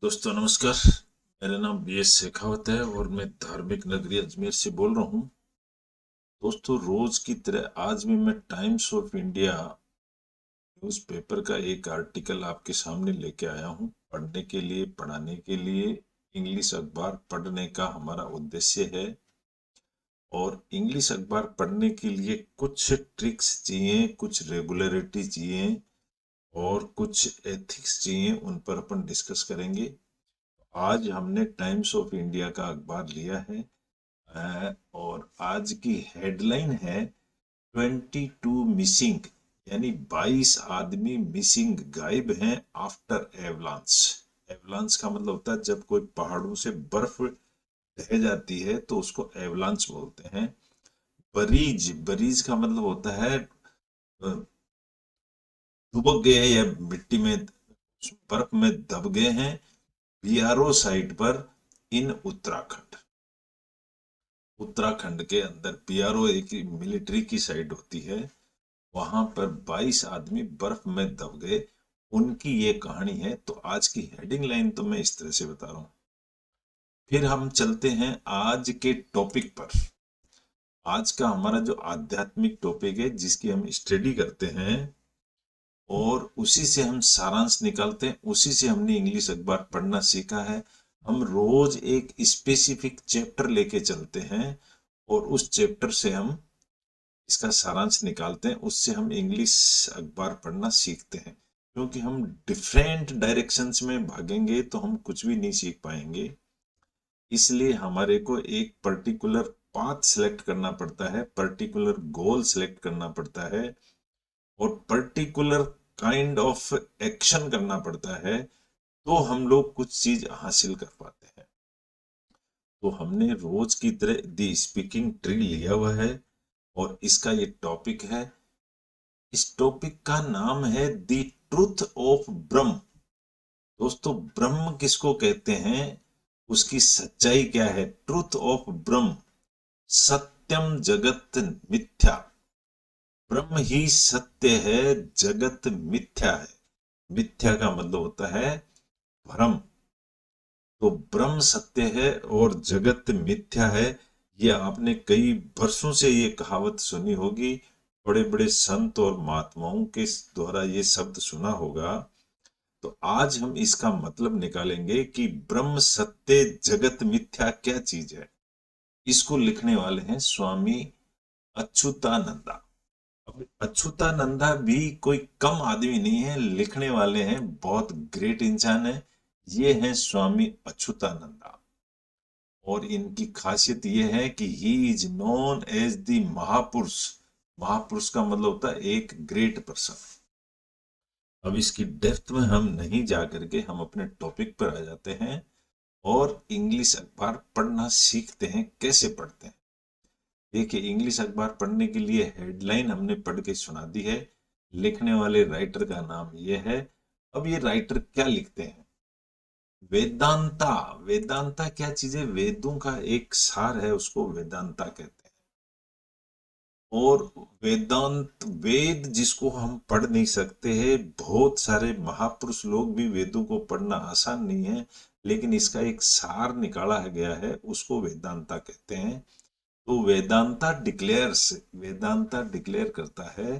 दोस्तों नमस्कार। मेरा नाम बी.एस. शेखावत है और मैं धार्मिक नगरी अजमेर से बोल रहा हूँ। दोस्तों रोज की तरह आज भी मैं टाइम्स ऑफ इंडिया न्यूज़पेपर का एक आर्टिकल आपके सामने लेके आया हूँ पढ़ने के लिए, पढ़ाने के लिए। इंग्लिश अखबार पढ़ने का हमारा उद्देश्य है और इंग्लिश अखबार पढ़ने के लिए कुछ ट्रिक्स चाहिए, कुछ रेगुलरिटी चाहिए और कुछ एथिक्स चाहिए। उन पर अपन डिस्कस करेंगे। आज हमने टाइम्स ऑफ इंडिया का अखबार लिया है और आज की हेडलाइन है 22 मिसिंग, यानी 22 आदमी मिसिंग, गायब हैं आफ्टर एवलांस। एवलांस का मतलब होता है जब कोई पहाड़ों से बर्फ ढह जाती है तो उसको एवलांस बोलते हैं। बरीज, बरीज का मतलब होता है दुबक गए या मिट्टी में, बर्फ में दब गए हैं। बीआरओ साइट पर इन उत्तराखंड, उत्तराखंड के अंदर बीआरओ एक मिलिट्री की साइट होती है। वहां पर 22 आदमी बर्फ में दब गए, उनकी ये कहानी है। तो आज की हेडिंग लाइन तो मैं इस तरह से बता रहा हूँ। फिर हम चलते हैं आज के टॉपिक पर। आज का हमारा जो आध्यात्मिक टॉपिक है जिसकी हम स्टडी करते हैं और उसी से हम सारांश निकालते हैं, उसी से हमने इंग्लिश अखबार पढ़ना सीखा है। हम रोज एक स्पेसिफिक चैप्टर लेके चलते हैं और उस चैप्टर से हम इसका सारांश निकालते हैं, उससे हम इंग्लिश अखबार पढ़ना सीखते हैं। क्योंकि हम डिफरेंट डायरेक्शंस में भागेंगे तो हम कुछ भी नहीं सीख पाएंगे। इसलिए हमारे को एक पर्टिकुलर पाथ सिलेक्ट करना पड़ता है, पर्टिकुलर गोल सिलेक्ट करना पड़ता है और पर्टिकुलर काइंड ऑफ एक्शन करना पड़ता है, तो हम लोग कुछ चीज हासिल कर पाते हैं। तो हमने रोज की तरह दी स्पीकिंग ट्री लिया हुआ है और इसका ये टॉपिक है। इस टॉपिक का नाम है द ट्रूथ ऑफ ब्रह्म। दोस्तों ब्रह्म किसको कहते हैं, उसकी सच्चाई क्या है। ट्रूथ ऑफ ब्रह्म, सत्यम जगत मिथ्या। ब्रह्म ही सत्य है, जगत मिथ्या है। मिथ्या का मतलब होता है भ्रम। तो ब्रह्म सत्य है और जगत मिथ्या है। ये आपने कई वर्षों से ये कहावत सुनी होगी, बड़े बड़े संत और महात्माओं के द्वारा ये शब्द सुना होगा। तो आज हम इसका मतलब निकालेंगे कि ब्रह्म सत्य जगत मिथ्या क्या चीज है। इसको लिखने वाले हैं स्वामी अच्युतानंदा। अब अच्युतानंदा भी कोई कम आदमी नहीं है, लिखने वाले हैं बहुत ग्रेट इंसान है। ये हैं स्वामी अच्युतानंदा और इनकी खासियत ये है कि he is known as the महापुरुष। महापुरुष का मतलब होता है एक ग्रेट पर्सन। अब इसकी डेप्थ में हम नहीं जा करके हम अपने टॉपिक पर आ जाते हैं और इंग्लिश अखबार पढ़ना सीखते हैं। कैसे पढ़ते हैं, देखिए इंग्लिश अखबार पढ़ने के लिए हेडलाइन हमने पढ़ के सुना दी है। लिखने वाले राइटर का नाम ये है। अब ये राइटर क्या लिखते हैं, वेदांता। वेदांता क्या चीज है, वेदों का एक सार है, उसको वेदांता कहते हैं। और वेदांत, वेद जिसको हम पढ़ नहीं सकते हैं, बहुत सारे महापुरुष लोग भी वेदों को पढ़ना आसान नहीं है, लेकिन इसका एक सार निकाला गया है, उसको वेदांता कहते हैं। तो वेदांता डिक्लेयर करता है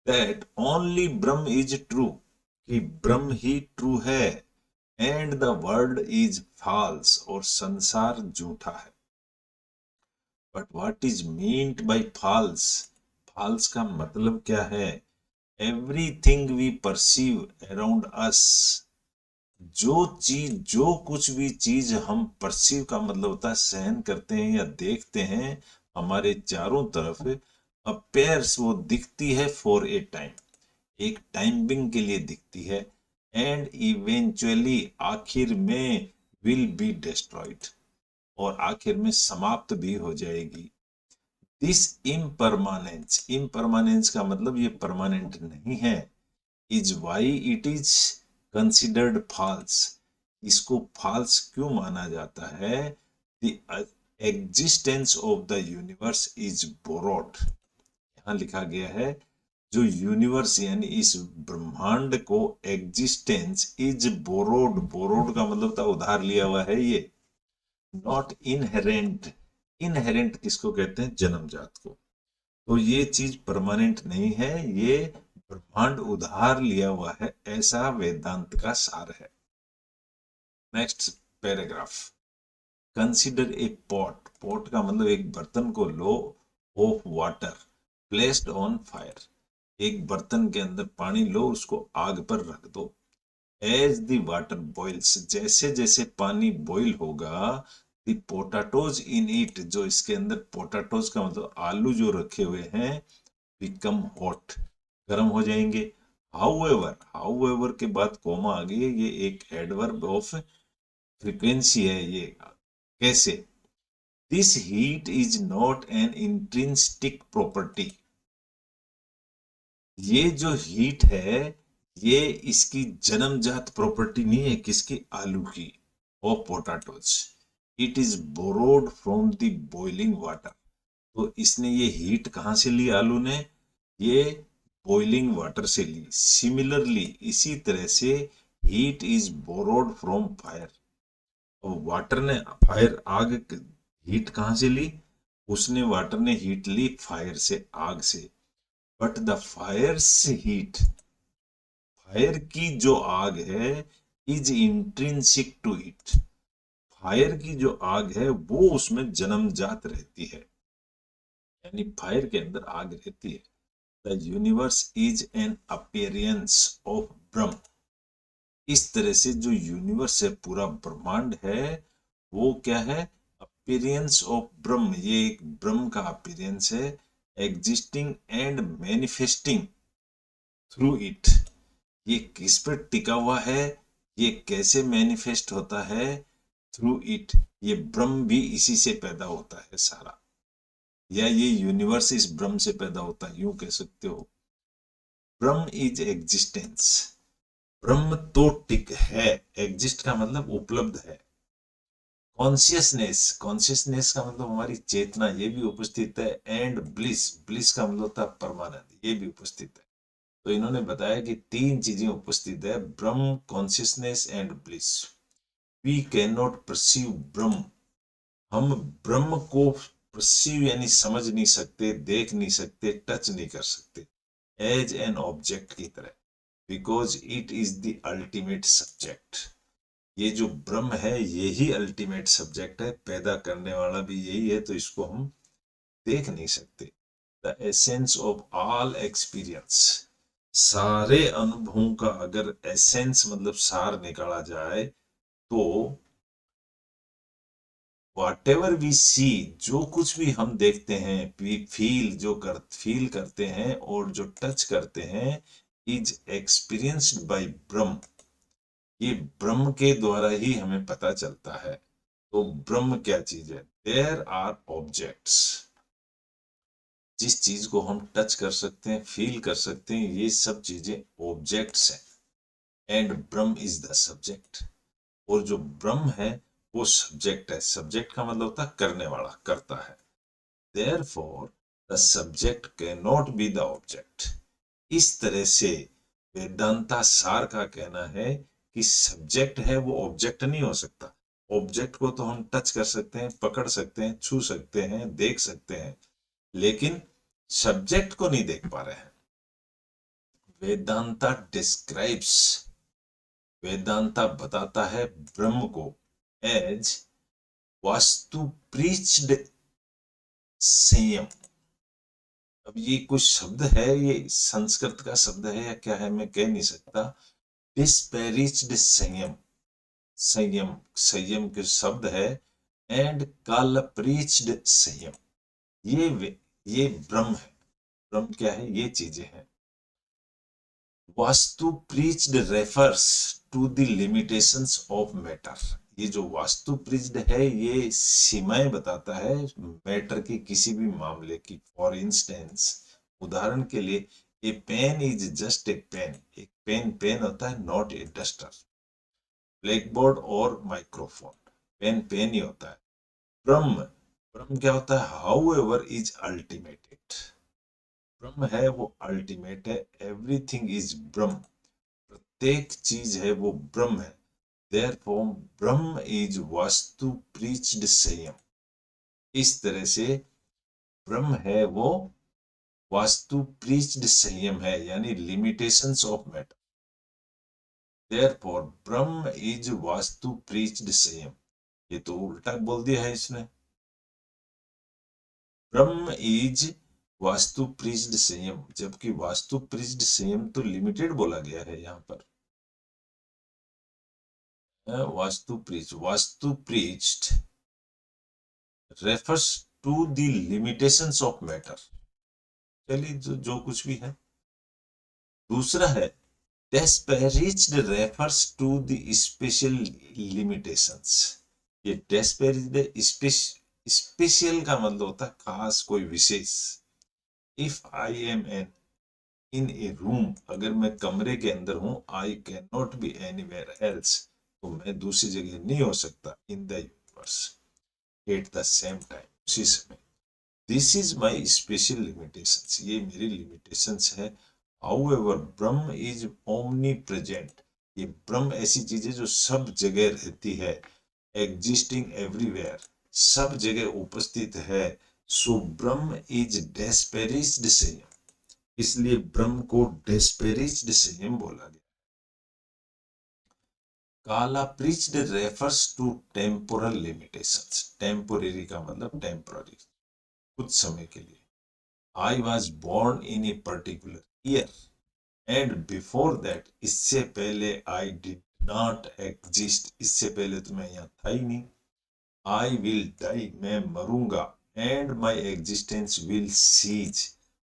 that only Brahman is true, कि ब्रह्म ही ट्रू है, and the world is false, और संसार झूठा है। But what is meant by false, false का मतलब क्या है। Everything we perceive around us, जो कुछ भी चीज हम परसीव का मतलब होता है सहन करते हैं या देखते हैं हमारे चारों तरफ, अपेयर्स वो दिखती है फॉर ए टाइम, एक टाइम बिंग के लिए दिखती है, एंड इवेंचुअली आखिर में विल बी डिस्ट्रॉयड, और आखिर में समाप्त भी हो जाएगी। दिस इम्परमानेंस, इम्परमानेंस का मतलब ये परमानेंट नहीं है, is why it is considered false. इसको फॉल्स क्यों माना जाता है। The existence of the universe is borrowed, यहाँ लिखा गया है जो यूनिवर्स यानी इस ब्रह्मांड को एग्जिस्टेंस इज बोरोड, बोरोड का मतलब था उधार लिया हुआ है ये, नॉट इनहेरेंट। इनहेरेंट किसको कहते हैं? जन्मजात को। तो ये चीज परमानेंट नहीं है, ये ब्रह्मांड उधार लिया हुआ है, ऐसा वेदांत का सार है। Next paragraph, consider a pot, pot का मतलब एक बर्तन को लो, of water placed on fire, एक बर्तन के अंदर पानी लो, उसको आग पर रख दो। एज द वाटर बॉइल्स, जैसे जैसे पानी बॉईल होगा, द पोटैटोज इन इट, जो इसके अंदर पोटैटोज का मतलब आलू जो रखे हुए हैं, बिकम हॉट, गर्म हो जाएंगे। हाउएवर, हाउएवर के बाद कोमा आ गई, ये एक एडवर्ब ऑफ फ्रीक्वेंसी है ये। कैसे? This heat is not an intrinsic property, ये जो हीट है ये इसकी जन्मजात प्रॉपर्टी नहीं है, किसकी? आलू की, और potatoes. It is borrowed from the boiling water, तो इसने ये हीट कहां से ली आलू ने? ये बॉइलिंग वाटर से ली। सिमिलरली, इसी तरह से heat is borrowed from fire, और वाटर ने, फायर आग, हीट कहां से ली? उसने, वाटर ने हीट ली फायर से, आग से। But the fire's heat, fire की जो आग है, is intrinsic to it, fire की जो आग है वो उसमें जन्मजात रहती है, यानी फायर के अंदर आग रहती है। The universe is an appearance of ब्रह्म, इस तरह से जो यूनिवर्स है, पूरा ब्रह्मांड है, वो क्या है? अपीयरेंस ऑफ ब्रह्म, ये एक ब्रह्म का अपीयरेंस है। Existing and manifesting through it, ये किस पर टिका हुआ है? ये कैसे मैनिफेस्ट होता है? थ्रू इट, ये ब्रह्म भी इसी से पैदा होता है सारा, या ये यूनिवर्स इस ब्रह्म से पैदा होता है, यूं कह सकते हो। ब्रह्म इज एग्जिस्टेंस, ब्रह्म तो टिक है, एग्जिस्ट का मतलब उपलब्ध है। कॉन्शियसनेस, कॉन्शियसनेस का मतलब हमारी चेतना, ये भी उपस्थित है। एंड ब्लिस, ब्लिस का मतलब होता है परमानंद, ये भी उपस्थित है। तो इन्होंने बताया कि तीन चीजें उपस्थित है, Brahman, consciousness and bliss. We can not perceive Brahman, हम ब्रह्म को परसीव यानी समझ नहीं सकते, देख नहीं सकते, टच नहीं कर सकते एज एन ऑब्जेक्ट की तरह, because it is the ultimate subject. ये जो ब्रह्म है यही अल्टीमेट सब्जेक्ट है, पैदा करने वाला भी यही है, तो इसको हम देख नहीं सकते। The essence of all experience, सारे अनुभवों का अगर एसेंस मतलब सार निकाला जाए, तो वॉट एवर वी सी, जो कुछ भी हम देखते हैं, वी फील, फील करते हैं और जो टच करते हैं, इज एक्सपीरियंस्ड बाय ब्रह्म, ये ब्रह्म के द्वारा ही हमें पता चलता है। तो ब्रह्म क्या चीज है? देयर आर ऑब्जेक्ट्स, जिस चीज को हम टच कर सकते हैं, फील कर सकते हैं, ये सब चीजें ऑब्जेक्ट्स हैं। And Brahma is the subject, और जो ब्रह्म है वो सब्जेक्ट है। सब्जेक्ट का मतलब होता है करने वाला, करता है। Therefore the subject can not be the object. इस तरह से वेदांता सार का कहना है कि सब्जेक्ट है वो ऑब्जेक्ट नहीं हो सकता। ऑब्जेक्ट को तो हम टच कर सकते हैं, पकड़ सकते हैं, छू सकते हैं, देख सकते हैं, लेकिन सब्जेक्ट को नहीं देख पा रहे हैं। वेदांता डिस्क्राइब्स, वेदांता बताता है ब्रह्म को एज वास्तु प्रीच्ड संयम। अब ये कुछ शब्द है, ये संस्कृत का शब्द है या क्या है मैं कह नहीं सकता। डिस्पैरिज्ड संयम, संयम, संयम के शब्द है। एंड कालप्रीच्ड संयम, ये ब्रह्म है। ब्रह्म क्या है? ये चीजें हैं। Vastu preached refers to the limitations of matter, ये जो वास्तु प्रीच्ड है ये सीमाएं बताता है मैटर की, किसी भी मामले की। फॉर इंस्टेंस, उदाहरण के लिए, a pen is just a pen, एक पेन पेन होता है, नॉट ए डस्टर। ब्लैकबोर्ड और माइक्रोफोन, पेन पेन ही होता है। ब्रह्म, ब्रह्म क्या होता है? हाउ एवर इज अल्टीमेटेड, ब्रह्म है वो अल्टीमेट है, एवरीथिंग इज ब्रह्म, प्रत्येक चीज है वो ब्रह्म है। Therefore Brahma is vastu preached संयम। इस तरह से ब्रह्म है वो वास्तु प्रीच्ड संयम है, यानी limitations of matter. Therefore Brahma is vastu preached संयम। ये तो उल्टा बोल दिया है इसने। ब्रह्म इज वास्तु प्रीच्ड संयम, जबकि वास्तु प्रीच्ड संयम तो लिमिटेड बोला गया है यहाँ पर। वास्तु preached refers to the limitations of matter. चलिए जो कुछ भी है। दूसरा है डेस्पेरिज्ड refers to the special limitations. ये डेस्पेरिज्ड स्पेशल का मतलब होता है खास, कोई विशेष। If I am an in a room, अगर मैं कमरे के अंदर हूं, I can not be anywhere else, तो मैं दूसरी जगह नहीं हो सकता in the universe at the same time, उसी समय। This is my special limitations, ये मेरी लिमिटेशंस है। However Brahma is omni present, ये ब्रह्म ऐसी चीज है जो सब जगह रहती है। एग्जिस्टिंग एवरीवेयर, सब जगह उपस्थित है। सो ब्रह्म इज डेस्पेरिज्ड संयम, इसलिए ब्रह्म को डेस्पेरिज्ड संयम बोला गया। Kala preached refers to temporal limitations. Temporary का मतलब टेम्पोररी, कुछ समय के लिए। I was born in a particular year and before that, इससे पहले आई डिड नॉट एग्जिस्ट, इससे पहले तो मैं यहाँ था ही नहीं। आई विल डाई, मैं मरूंगा। And my existence will cease,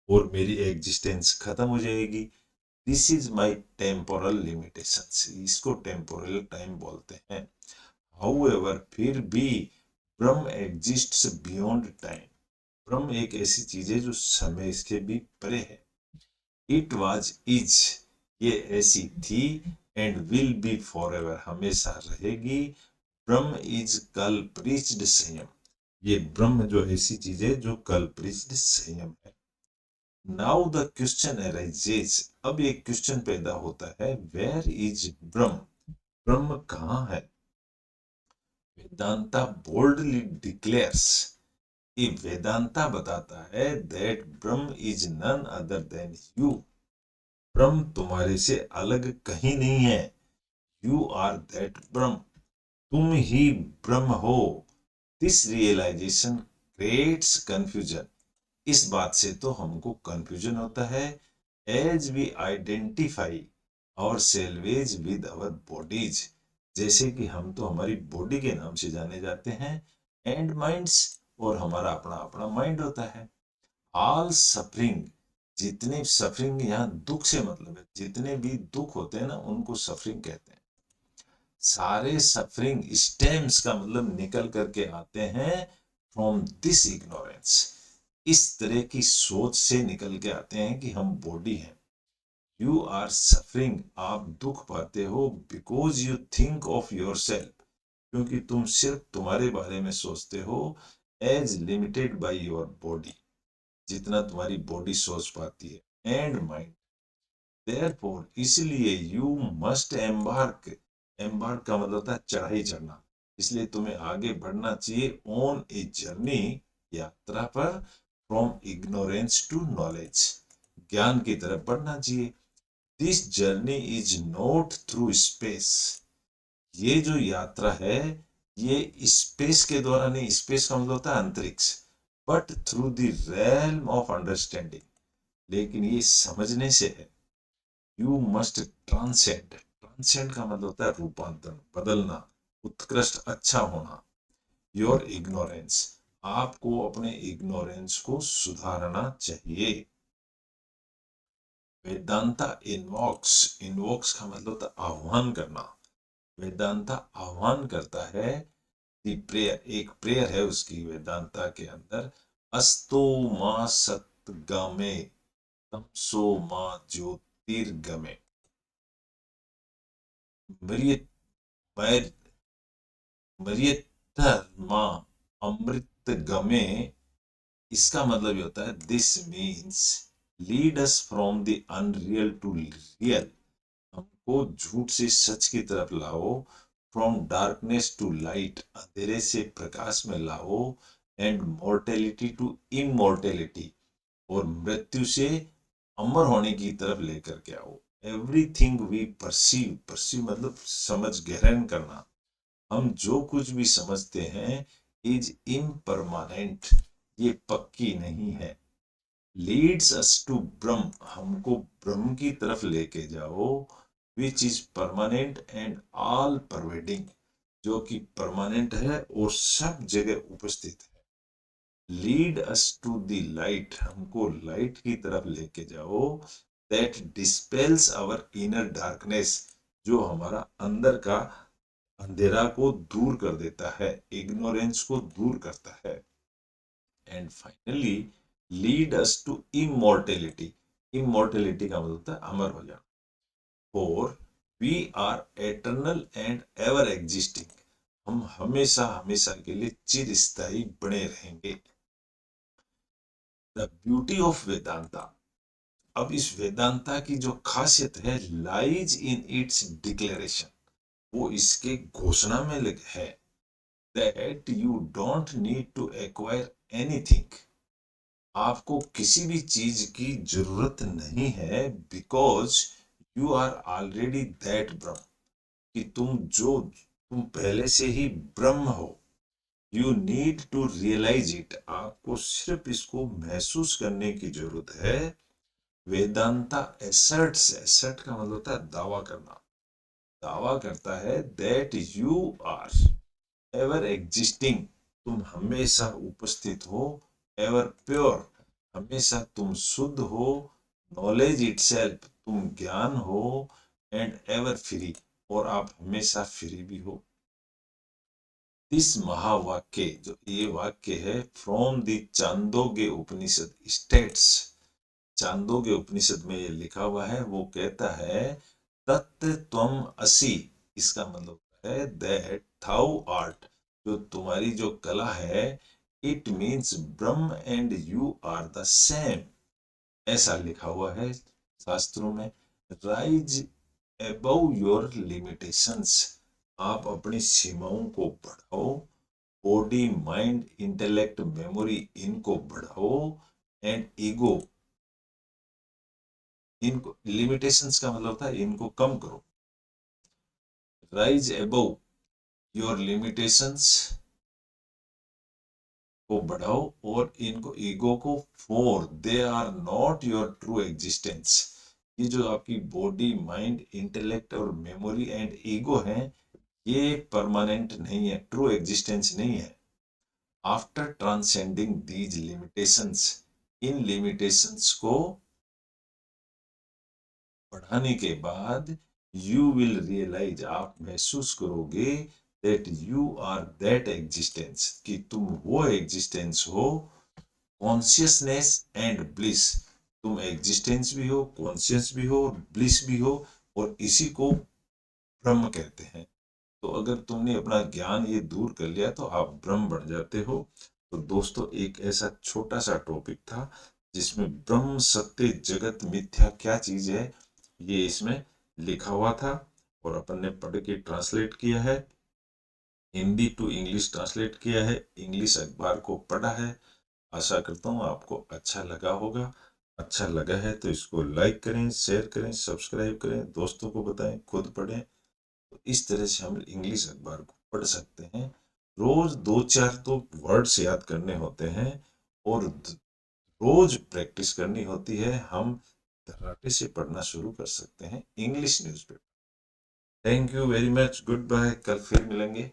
और मेरी एग्जिस्टेंस खत्म हो जाएगी। This is my temporal limitations, इसको टेम्पोरल टाइम बोलते हैं। हाउएवर, फिर भी ब्रह्म एग्जिस्ट्स बियॉन्ड टाइम, ब्रह्म एक ऐसी चीज है जो समय इसके भी परे है। इट वाज इज, ये ऐसी थी। And will be for ever, हमेशा रहेगी। ब्रह्म इज कल प्रीच्ड संयम, ये ब्रह्म जो ऐसी चीज है जो कल प्रीच्ड संयम है। नाउ द क्वेश्चन अराइजेज, अब एक क्वेश्चन पैदा होता है, वेयर इज ब्रह्म, ब्रह्म कहाँ है। वेदांता बोल्डली डिक्लेयर्स, ये वेदांता बताता है that Brahman is none other than you, Brahman तुम्हारे से अलग कहीं नहीं है। यू आर दैट ब्रह्म, तुम ही ब्रह्म हो। दिस रियलाइजेशन क्रिएट्स कंफ्यूजन, इस बात से तो हमको कंफ्यूजन होता है। एज वी आइडेंटिफाई और सेल्वेज विद अवर बॉडीज, जैसे कि हम तो हमारी बॉडी के नाम से जाने जाते हैं, एंड माइंड्स, और हमारा अपना अपना माइंड होता है। ऑल सफरिंग, जितने सफरिंग, यहाँ दुख से मतलब है, जितने भी दुख होते हैं ना उनको सफरिंग कहते हैं। सारे सफरिंग स्टेम्स का मतलब निकल करके आते हैं फ्रॉम दिस इग्नोरेंस, इस तरह की सोच से निकल के आते हैं कि हम बॉडी हैं। यू आर सफरिंग, आप दुख पाते हो, because you think of your self, क्योंकि तुम सिर्फ तुम्हारे बारे में सोचते हो, as limited by your body, जितना तुम्हारी बॉडी सोच पाती है, एंड माइंड। देयरफॉर, इसलिए यू मस्ट एम्बार्क, एम्बार्क का मतलब होता है चढ़ाई चढ़ना, इसलिए तुम्हें आगे बढ़ना चाहिए ऑन ए जर्नी, यात्रा पर, फ्रॉम इग्नोरेंस टू नॉलेज, ज्ञान की तरफ बढ़ना चाहिए। This journey is not through space, ये जो यात्रा है ये स्पेस के द्वारा नहीं, स्पेस का मतलब होता है अंतरिक्ष, but through the realm of understanding, लेकिन ये समझने से है। यू मस्ट ट्रांसेंड, ट्रांसेंड का मतलब होता है रूपांतरण, बदलना, उत्कृष्ट, अच्छा होना। योर इग्नोरेंस, आपको अपने इग्नोरेंस को सुधारना चाहिए। वेदांता इन्वॉक्स, इन्वॉक्स का मतलब होता है आह्वान करना। वेदांता आह्वान करता है, दी प्रेयर, एक प्रेयर है उसकी वेदांता के अंदर, अस्तो मा सत्गमे तमसो मा ज्योतिर्गमे, मरियत मरियतर्मा अमृत गमे, इसका मतलब ये होता है this means lead us from the unreal to real, हमको झूठ से सच की तरफ लाओ, फ्रॉम डार्कनेस टू लाइट, अंधेरे से प्रकाश में लाओ, एंड मॉर्टेलिटी टू इमॉर्टेलिटी, और मृत्यु से अमर होने की तरफ लेकर के आओ। एवरीथिंग वी परसीव, परसीव मतलब समझ ग्रहण करना, हम जो कुछ भी समझते हैं इज इम्परमानेंट, ये पक्की नहीं है। लीड्स अस टू ब्रह्म, हमको ब्रह्म की तरफ लेके जाओ, which is permanent and all pervading, जो कि परमानेंट है और सब जगह उपस्थित है। Lead us to the light, हमको लाइट की तरफ लेके जाओ, that dispels our inner darkness, जो हमारा अंदर का अंधेरा को दूर कर देता है, इग्नोरेंस को दूर करता है। And finally lead us to immortality, immortality का मतलब होता है अमर हो जाना। For we are eternal and ever existing, हम हमेशा हमेशा के लिए चिरस्थायी बने रहेंगे। द ब्यूटी ऑफ वेदांता, अब इस वेदांता की जो खासियत है, लाइज इन इट्स डिक्लेरेशन, वो इसके घोषणा में है, that you don't need to acquire anything, आपको किसी भी चीज की जरूरत नहीं है, because you are already that Brahman, कि तुम पहले से ही ब्रह्म हो। You need to realise it, आपको सिर्फ इसको महसूस करने की जरूरत है। वेदांता एसर्ट्स, एसर्ट का मतलब होता है दावा करना, दावा करता है that you are ever existing, तुम हमेशा उपस्थित हो, एवर प्योर, हमेशा तुम शुद्ध हो, नॉलेज इटसेल्फ, तुम ज्ञान हो, एंड एवर फ्री, और आप हमेशा फ्री भी हो। इस महावाक्य, जो ये वाक्य है from the Chandogya Upanishad states, Chandogya Upanishad में ये लिखा हुआ है, वो कहता है तत् त्वम असि, इसका मतलब है दैट थाउ आर्ट, जो तुम्हारी जो कला है, it means Brahman and you are the same, ऐसा लिखा हुआ है शास्त्रों में। राइज अबव योर लिमिटेशंस, आप अपनी सीमाओं को बढ़ाओ, बॉडी माइंड इंटेलेक्ट मेमोरी इनको बढ़ाओ, एंड ईगो, इनको लिमिटेशंस का मतलब होता है इनको कम करो। राइज अबव योर लिमिटेशंस को बढ़ाओ और इनको ईगो को, for they are not your true existence, ये जो आपकी बॉडी माइंड इंटेलेक्ट और मेमोरी एंड ईगो है, ये परमानेंट नहीं है, ट्रू एग्जिस्टेंस नहीं है। आफ्टर ट्रांसेंडिंग दीज लिमिटेशंस, इन लिमिटेशंस को बढ़ाने के बाद, यू विल रियलाइज, आप महसूस करोगे, that you are that existence, कि तुम वो एग्जिस्टेंस हो, कॉन्शियसनेस एंड ब्लिस, तुम एग्जिस्टेंस भी हो, कॉन्शियस भी हो, ब्लिस भी हो, और इसी को ब्रह्म कहते हैं। तो अगर तुमने अपना ज्ञान ये दूर कर लिया तो आप ब्रह्म बन जाते हो। तो दोस्तों, एक ऐसा छोटा सा टॉपिक था जिसमें ब्रह्म सत्य जगत मिथ्या क्या चीज है, ये इसमें लिखा हुआ था, और अपन ने पढ़ के ट्रांसलेट किया है, हिंदी टू इंग्लिश ट्रांसलेट किया है, इंग्लिश अखबार को पढ़ा है। आशा करता हूँ आपको अच्छा लगा होगा। अच्छा लगा है तो इसको लाइक करें, शेयर करें, सब्सक्राइब करें, दोस्तों को बताएं, खुद पढ़ें। तो इस तरह से हम इंग्लिश अखबार को पढ़ सकते हैं। रोज 2-4 तो वर्ड्स याद करने होते हैं, और रोज प्रैक्टिस करनी होती है। हम तराटे से पढ़ना शुरू कर सकते हैं English newspaper. Thank you very much, good bye, कल फिर मिलेंगे।